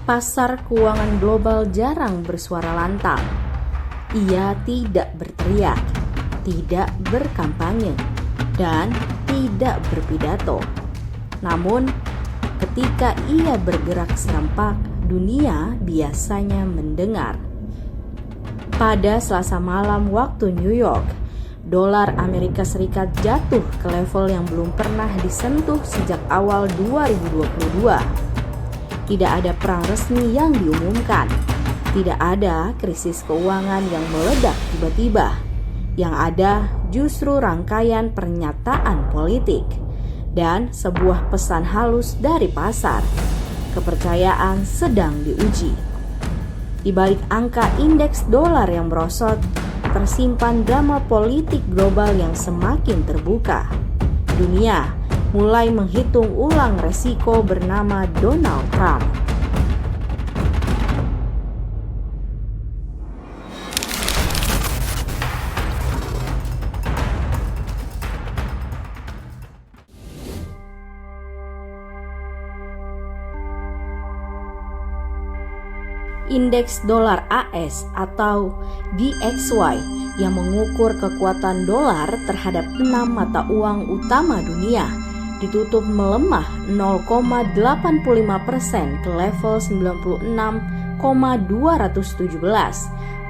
Pasar keuangan global jarang bersuara lantang. Ia tidak berteriak, tidak berkampanye, dan tidak berpidato. Namun, ketika ia bergerak serempak, dunia biasanya mendengar. Pada Selasa malam waktu New York, dolar Amerika Serikat jatuh ke level yang belum pernah disentuh sejak awal 2022. Tidak ada perang resmi yang diumumkan. Tidak ada krisis keuangan yang meledak tiba-tiba. Yang ada justru rangkaian pernyataan politik dan sebuah pesan halus dari pasar. Kepercayaan sedang diuji. Di balik angka indeks dolar yang merosot, tersimpan drama politik global yang semakin terbuka. Dunia mulai menghitung ulang resiko bernama Donald Trump. Indeks dolar AS atau DXY yang mengukur kekuatan dolar terhadap 6 mata uang utama dunia ditutup melemah 0,85% ke level 96,217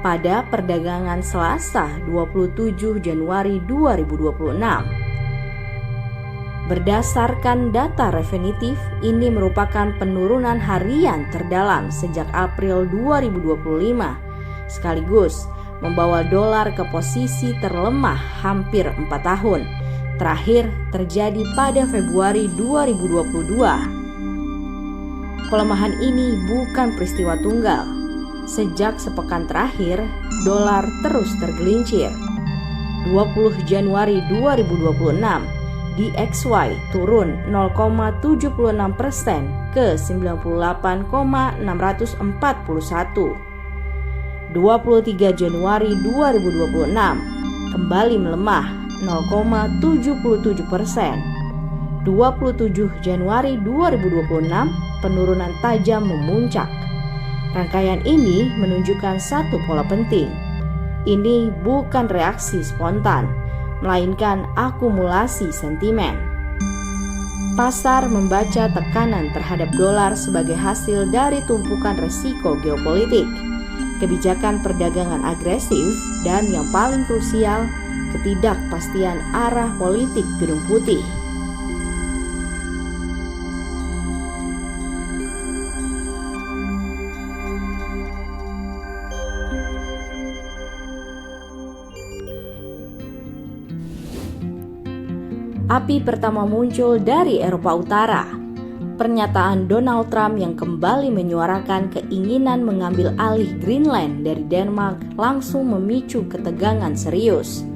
pada perdagangan Selasa 27 Januari 2026. Berdasarkan data Refinitiv, ini merupakan penurunan harian terdalam sejak April 2025, sekaligus membawa dolar ke posisi terlemah hampir 4 tahun. Terakhir terjadi pada Februari 2022. Pelemahan ini bukan peristiwa tunggal. Sejak sepekan terakhir, dolar terus tergelincir. 20 Januari 2026, DXY turun 0,76% ke 98,641. 23 Januari 2026 kembali melemah 0,77%. 27 Januari 2026 penurunan tajam memuncak. Rangkaian ini menunjukkan satu pola penting. Ini bukan reaksi spontan, melainkan akumulasi sentimen. Pasar membaca tekanan terhadap dolar sebagai hasil dari tumpukan resiko geopolitik, kebijakan perdagangan agresif, dan yang paling krusial, ketidakpastian arah politik Gedung Putih. Api pertama muncul dari Eropa Utara. Pernyataan Donald Trump yang kembali menyuarakan keinginan mengambil alih Greenland dari Denmark langsung memicu ketegangan serius.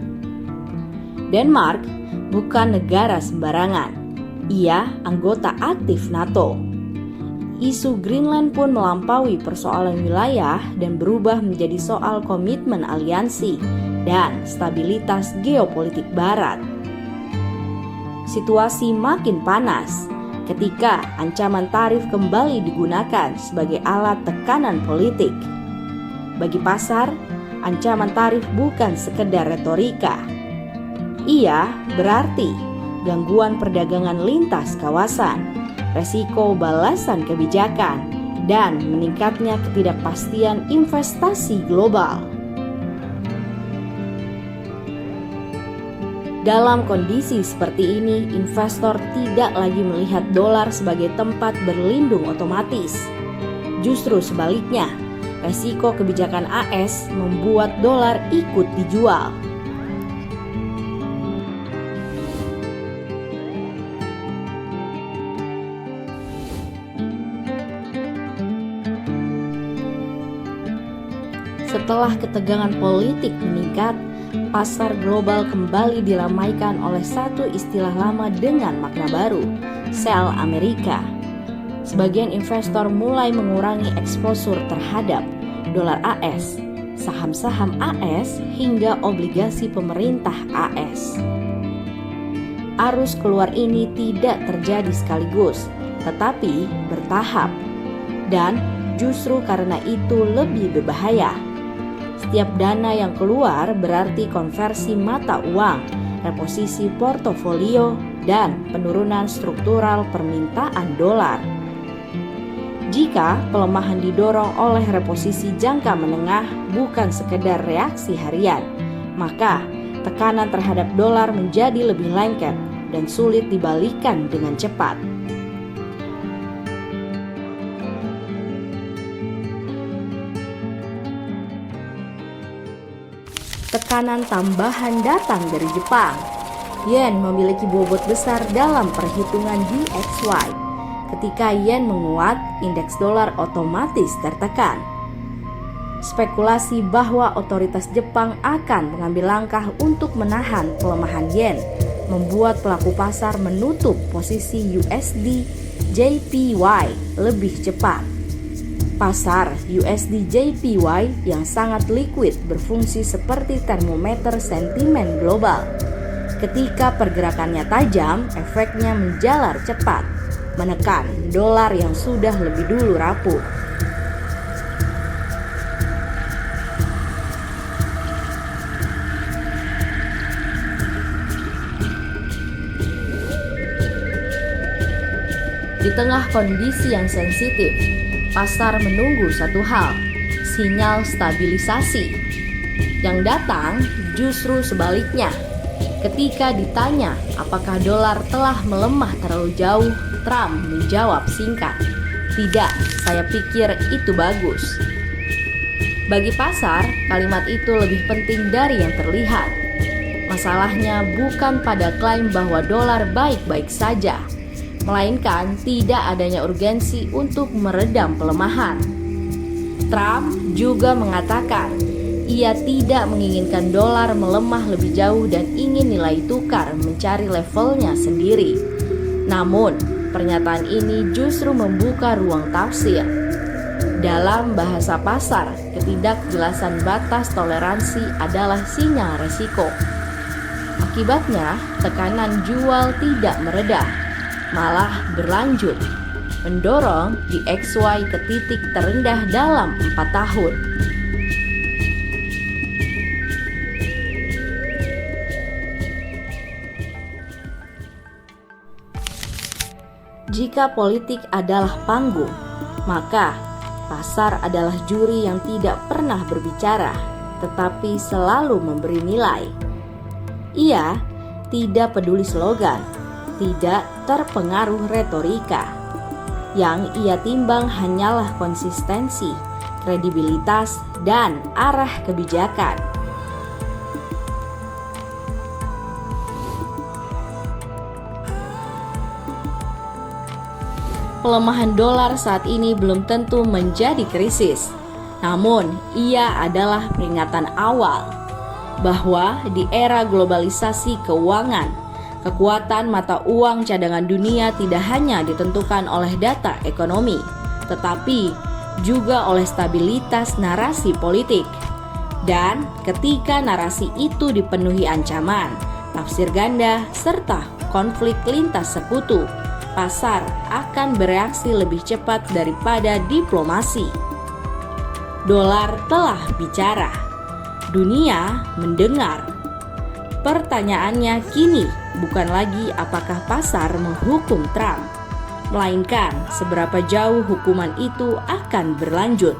Denmark bukan negara sembarangan. Ia anggota aktif NATO. Isu Greenland pun melampaui persoalan wilayah dan berubah menjadi soal komitmen aliansi dan stabilitas geopolitik Barat. Situasi makin panas ketika ancaman tarif kembali digunakan sebagai alat tekanan politik. Bagi pasar, ancaman tarif bukan sekedar retorika. Ia berarti gangguan perdagangan lintas kawasan, resiko balasan kebijakan, dan meningkatnya ketidakpastian investasi global. Dalam kondisi seperti ini, investor tidak lagi melihat dolar sebagai tempat berlindung otomatis. Justru sebaliknya, resiko kebijakan AS membuat dolar ikut dijual. Setelah ketegangan politik meningkat, pasar global kembali diramaikan oleh satu istilah lama dengan makna baru, sell Amerika. Sebagian investor mulai mengurangi eksposur terhadap dolar AS, saham-saham AS, hingga obligasi pemerintah AS. Arus keluar ini tidak terjadi sekaligus, tetapi bertahap. Dan justru karena itu lebih berbahaya. Setiap dana yang keluar berarti konversi mata uang, reposisi portofolio, dan penurunan struktural permintaan dolar. Jika pelemahan didorong oleh reposisi jangka menengah bukan sekedar reaksi harian, maka tekanan terhadap dolar menjadi lebih lengket dan sulit dibalikan dengan cepat. Tekanan tambahan datang dari Jepang. Yen memiliki bobot besar dalam perhitungan DXY. Ketika yen menguat, indeks dolar otomatis tertekan. Spekulasi bahwa otoritas Jepang akan mengambil langkah untuk menahan pelemahan yen membuat pelaku pasar menutup posisi USD JPY lebih cepat. Pasar USD JPY yang sangat liquid berfungsi seperti termometer sentimen global. Ketika pergerakannya tajam, efeknya menjalar cepat, menekan dolar yang sudah lebih dulu rapuh. Di tengah kondisi yang sensitif, pasar menunggu satu hal, sinyal stabilisasi. Yang datang justru sebaliknya. Ketika ditanya apakah dolar telah melemah terlalu jauh, Trump menjawab singkat, "Tidak, saya pikir itu bagus." Bagi pasar, kalimat itu lebih penting dari yang terlihat. Masalahnya bukan pada klaim bahwa dolar baik-baik saja, melainkan tidak adanya urgensi untuk meredam pelemahan. Trump juga mengatakan ia tidak menginginkan dolar melemah lebih jauh dan ingin nilai tukar mencari levelnya sendiri. Namun, pernyataan ini justru membuka ruang tafsir. Dalam bahasa pasar, ketidakjelasan batas toleransi adalah sinyal resiko. Akibatnya, tekanan jual tidak mereda, malah berlanjut, mendorong DXY ke titik terendah dalam 4 tahun. Jika politik adalah panggung, maka pasar adalah juri yang tidak pernah berbicara, tetapi selalu memberi nilai. Ia tidak peduli slogan, tidak terpengaruh retorika. Yang ia timbang hanyalah konsistensi, kredibilitas, dan arah kebijakan. Pelemahan dolar saat ini belum tentu menjadi krisis. Namun, ia adalah peringatan awal bahwa di era globalisasi keuangan, kekuatan mata uang cadangan dunia tidak hanya ditentukan oleh data ekonomi, tetapi juga oleh stabilitas narasi politik. Dan ketika narasi itu dipenuhi ancaman, tafsir ganda, serta konflik lintas sekutu, pasar akan bereaksi lebih cepat daripada diplomasi. Dolar telah bicara, dunia mendengar. Pertanyaannya kini bukan lagi apakah pasar menghukum Trump, melainkan seberapa jauh hukuman itu akan berlanjut.